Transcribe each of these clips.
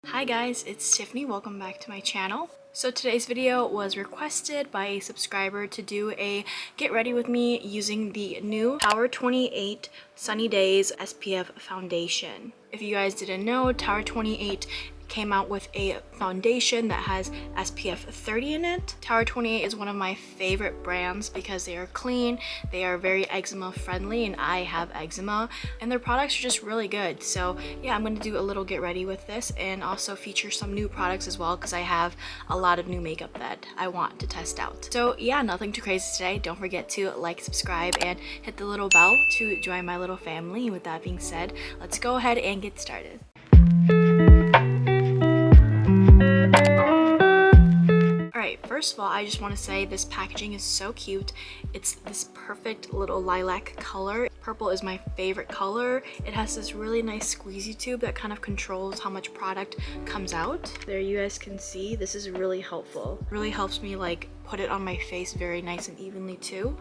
Hi guys, it's Tiffany. Welcome back to my channel. So today's video was requested by a subscriber to do a get ready with me using the new tower28 Sunny Days SPF foundation. If you guys didn't know, tower28 came out with a foundation that has SPF 30 in it. Tower28 is one of my favorite brands because they are clean, they are very eczema friendly, and I have eczema, and their products are just really good. So yeah, I'm going to do a little get ready with this and also feature some new products as well because I have a lot of new makeup that I want to test out. So yeah, nothing too crazy today. Don't forget to like, subscribe, and hit the little bell to join my little family. And with that being said, let's go ahead and get started. Alright, first of all, I just want to say this packaging is so cute. It's this perfect little lilac color. Purple is my favorite color. It has this really nice squeezy tube that kind of controls how much product comes out. There, you guys can see, this is really helpful. It really helps me like put it on my face very nice and evenly too.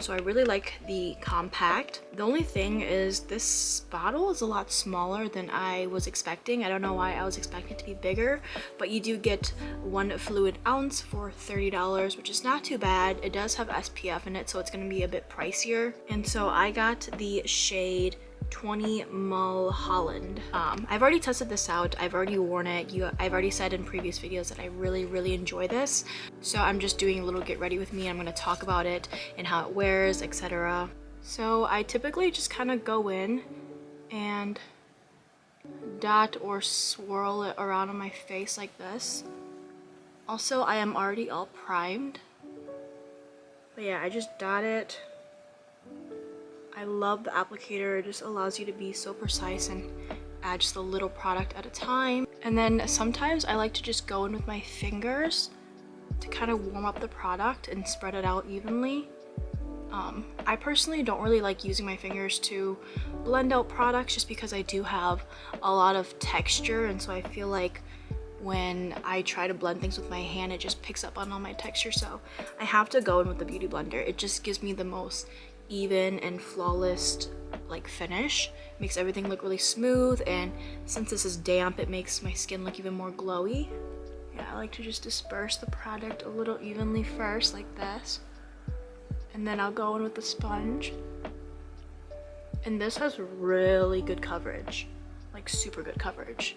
So I really like the compact. The only thing is this bottle is a lot smaller than I was expecting. I don't know why I was expecting it to be bigger, but you do get 1 fluid ounce for $30, which is not too bad. It does have SPF in it, so it's going to be a bit pricier. And so I got the shade 20 Mulholland. I've already tested this out. I've already worn it. I've already said in previous videos that I really enjoy this. So I'm just doing a little get ready with me. I'm going to talk about it and how it wears, etc. So I typically just kind of go in and dot or swirl it around on my face like this. Also, I am already all primed. But yeah, I just dot it. I love the applicator. It just allows you to be so precise and add just a little product at a time. And then sometimes I like to just go in with my fingers to kind of warm up the product and spread it out evenly. I personally don't really like using my fingers to blend out products just because I do have a lot of texture, and so I feel like when I try to blend things with my hand, it just picks up on all my texture. So I have to go in with the beauty blender. It just gives me the most even and flawless like finish. Makes everything look really smooth, and since this is damp, it makes my skin look even more glowy. Yeah, I like to just disperse the product a little evenly first like this, and then I'll go in with the sponge. And this has really good coverage, like super good coverage.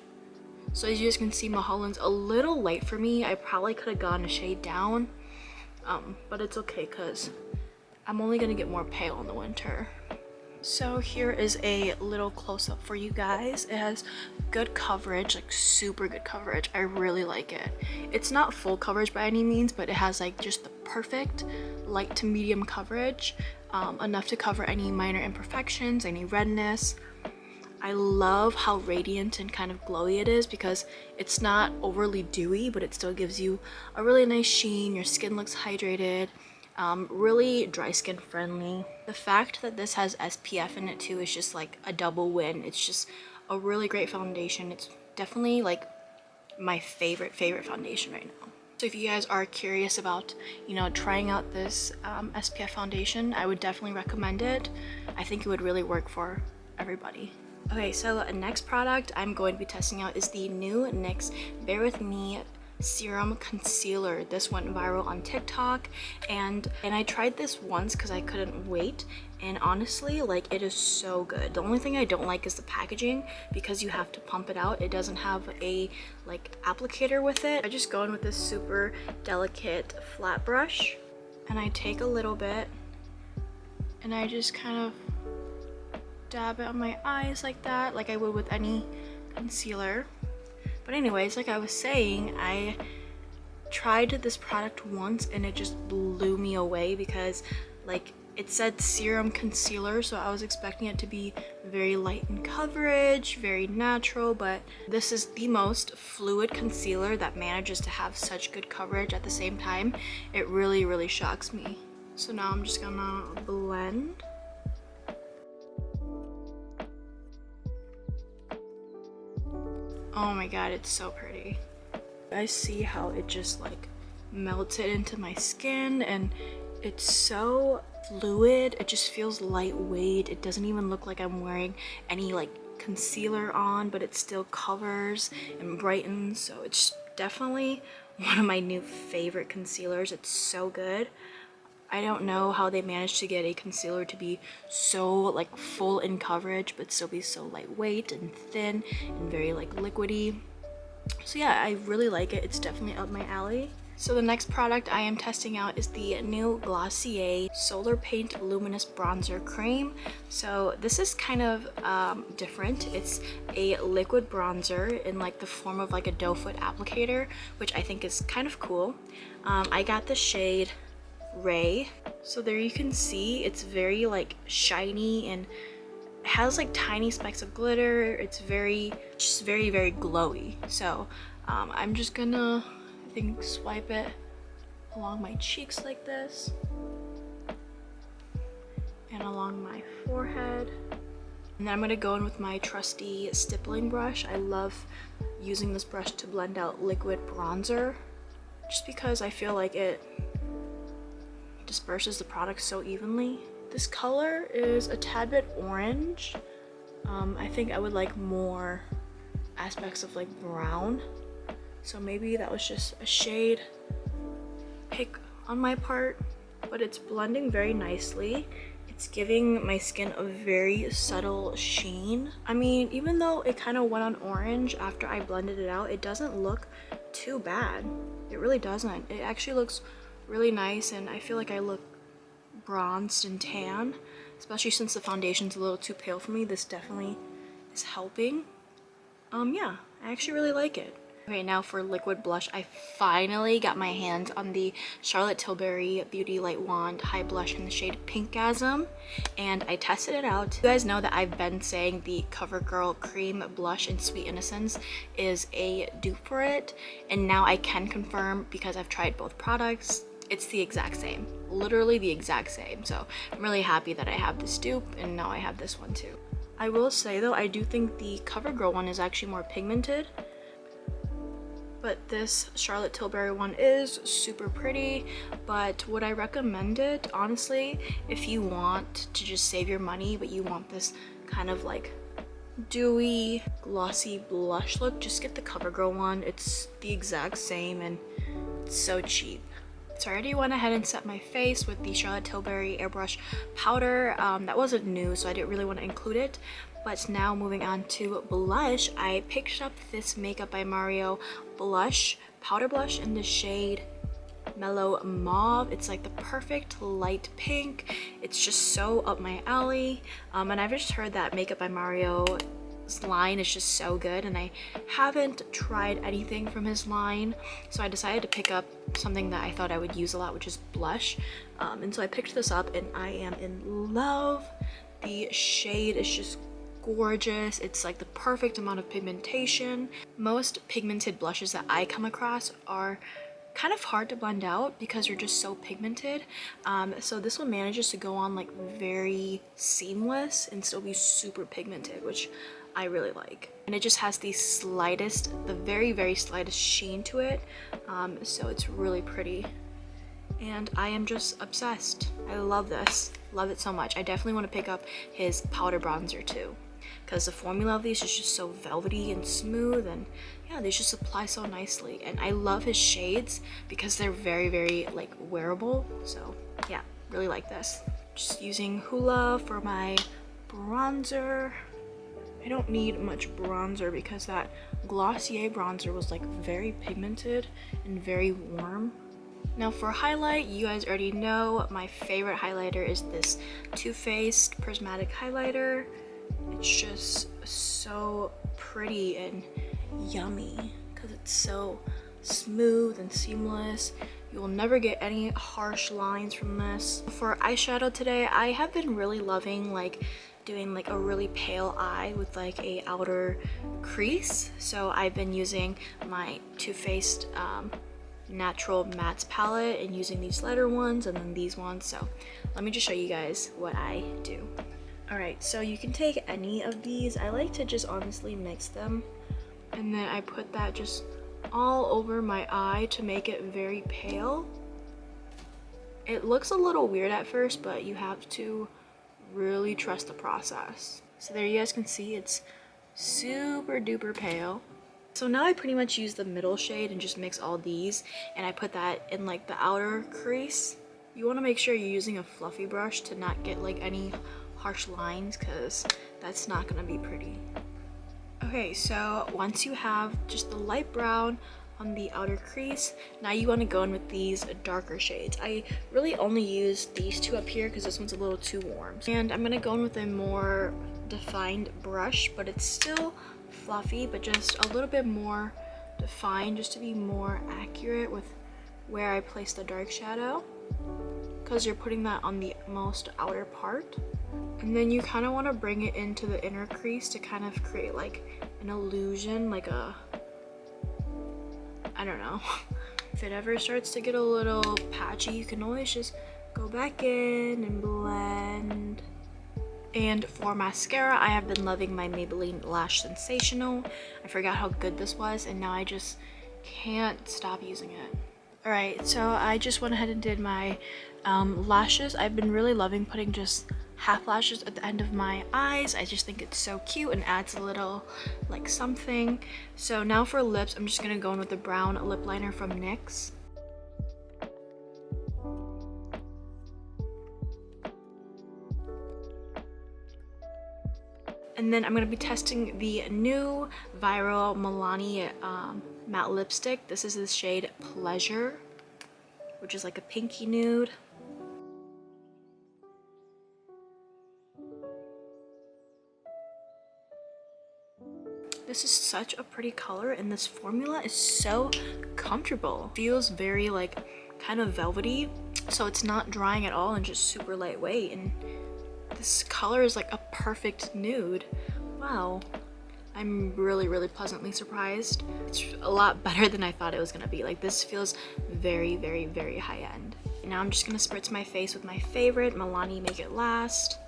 So as you guys can see, Mulholland's a little light for me. I probably could have gone a shade down, but it's okay because I'm only gonna get more pale in the winter. So here is a little close-up for you guys. It has good coverage, like super good coverage. I really like it. It's not full coverage by any means, but it has like just the perfect light to medium coverage, enough to cover any minor imperfections, any redness. I love how radiant and kind of glowy it is because it's not overly dewy, but it still gives you a really nice sheen. Your skin looks hydrated. Really dry skin friendly. The fact that this has SPF in it too is just like a double win. It's just a really great foundation. It's definitely like my favorite foundation right now. So if you guys are curious about, you know, trying out this SPF foundation, I would definitely recommend it. I think it would really work for everybody. Okay, so the next product I'm going to be testing out is the new NYX Bear With Me Serum Concealer. This went viral on TikTok, and I tried this once because I couldn't wait, and honestly, like, it is so good. The only thing I don't like is the packaging because you have to pump it out. It doesn't have a like applicator with it. I just go in with this super delicate flat brush, and I take a little bit and I just kind of dab it on my eyes like that, like I would with any concealer. But anyways, like I was saying, I tried this product once and it just blew me away because like it said serum concealer, so I was expecting it to be very light in coverage, very natural, but this is the most fluid concealer that manages to have such good coverage at the same time. It really shocks me. So now I'm just gonna blend. Oh my god, it's so pretty. I see how it just like melted into my skin, and it's so fluid. It just feels lightweight. It doesn't even look like I'm wearing any like concealer on, but it still covers and brightens. So it's definitely one of my new favorite concealers. It's so good. I don't know how they managed to get a concealer to be so like full in coverage but still be so lightweight and thin and very like liquidy. So yeah, I really like it. It's definitely up my alley. So the next product I am testing out is the new Glossier Solar Paint Luminous Bronzer Cream. So this is kind of different. It's a liquid bronzer in like the form of like a doe foot applicator, which I think is kind of cool. I got the shade Ray. So there you can see it's very like shiny and has like tiny specks of glitter. It's just very glowy. So I'm just gonna, I think, swipe it along my cheeks like this and along my forehead, and then I'm gonna go in with my trusty stippling brush. I love using this brush to blend out liquid bronzer just because I feel like it disperses the product so evenly. This color is a tad bit orange. I think I would like more aspects of like brown, so maybe that was just a shade pick on my part, but it's blending very nicely. It's giving my skin a very subtle sheen. I mean, even though it kind of went on orange after I blended it out, it doesn't look too bad. It really doesn't. It actually looks really nice, and I feel like I look bronzed and tan, especially since the foundation's a little too pale for me. This definitely is helping. Yeah, I actually really like it. Okay, now for liquid blush, I finally got my hands on the Charlotte Tilbury Beauty Light Wand High Blush in the shade Pinkgasm, and I tested it out. You guys know that I've been saying the CoverGirl Cream Blush in Sweet Innocence is a dupe for it, and now I can confirm because I've tried both products. It's the exact same, literally the exact same. So I'm really happy that I have this dupe, and now I have this one too. I will say though, I do think the CoverGirl one is actually more pigmented, but this Charlotte Tilbury one is super pretty. But would I recommend it? Honestly, if you want to just save your money but you want this kind of like dewy glossy blush look, just get the CoverGirl one. It's the exact same and it's so cheap. So I already went ahead and set my face with the Charlotte Tilbury Airbrush powder. That wasn't new, so I didn't really want to include it. But now moving on to blush, I picked up this Makeup by Mario blush, powder blush in the shade Mellow Mauve. It's like the perfect light pink. It's just so up my alley. And I've just heard that Makeup by Mario's line is just so good, and I haven't tried anything from his line, so I decided to pick up something that I thought I would use a lot, which is blush. And so I picked this up and I am in love. The shade is just gorgeous. It's like the perfect amount of pigmentation. Most pigmented blushes that I come across are kind of hard to blend out because you're just so pigmented. So this one manages to go on like very seamless and still be super pigmented, which I really like. And it just has the very slightest sheen to it. So it's really pretty. And I am just obsessed. I love this. Love it so much. I definitely want to pick up his powder bronzer too, because the formula of these is just so velvety and smooth, and yeah, they just apply so nicely. And I love his shades because they're very like wearable. So yeah, really like this. Just using Hoola for my bronzer. I don't need much bronzer because that Glossier bronzer was like very pigmented and very warm. Now for highlight, you guys already know my favorite highlighter is this TooFaced Prismatic highlighter. It's just so pretty and yummy because it's so smooth and seamless. You will never get any harsh lines from this. For eyeshadow today, I have been really loving like doing like a really pale eye with like a outer crease. So I've been using my TooFaced natural mattes palette and using these lighter ones and then these ones. So let me just show you guys what I do. Alright, so you can take any of these. I like to just honestly mix them, and then I put that just all over my eye to make it very pale. It looks a little weird at first, but you have to really trust the process. So there you guys can see it's super duper pale. So now I pretty much use the middle shade and just mix all these, and I put that in like the outer crease. You want to make sure you're using a fluffy brush to not get like any harsh lines, because that's not going to be pretty. Okay, so once you have just the light brown on the outer crease, now you want to go in with these darker shades. I really only use these two up here because this one's a little too warm. And I'm going to go in with a more defined brush, but it's still fluffy, but just a little bit more defined, just to be more accurate with where I place the dark shadow, because you're putting that on the most outer part. And then you kind of want to bring it into the inner crease to kind of create like an illusion, like a, I don't know. If it ever starts to get a little patchy, you can always just go back in and blend. And for mascara, I have been loving my Maybelline Lash Sensational. I forgot how good this was, and now I just can't stop using it. Alright, so I just went ahead and did my lashes. I've been really loving putting just half lashes at the end of my eyes. I just think it's so cute and adds a little like something. So now for lips, I'm just gonna go in with the brown lip liner from NYX. And then I'm gonna be testing the new viral Milani matte lipstick. This is the shade Pleasure, which is like a pinky nude. This is such a pretty color, and this formula is so comfortable. It feels very like kind of velvety, so it's not drying at all and just super lightweight. And this color is like a perfect nude. Wow. I'm really pleasantly surprised. It's a lot better than I thought it was gonna be. Like, this feels very high end. Now I'm just gonna spritz my face with my favorite Milani Make It Last.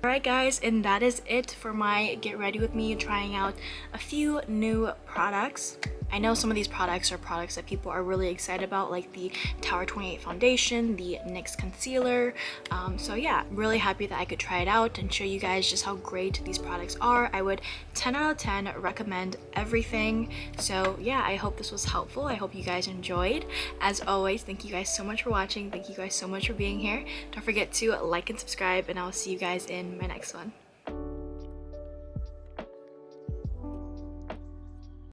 Alright guys, and that is it for my get ready with me trying out a few new products. I know some of these products are products that people are really excited about, like the tower28 foundation, the NYX concealer. So yeah, really happy that I could try it out and show you guys just how great these products are. I would 10 out of 10 recommend everything. So yeah, I hope this was helpful. I hope you guys enjoyed. As always, thank you guys so much for watching. Thank you guys so much for being here. Don't forget to like and subscribe, and I'll see you guys in my next one.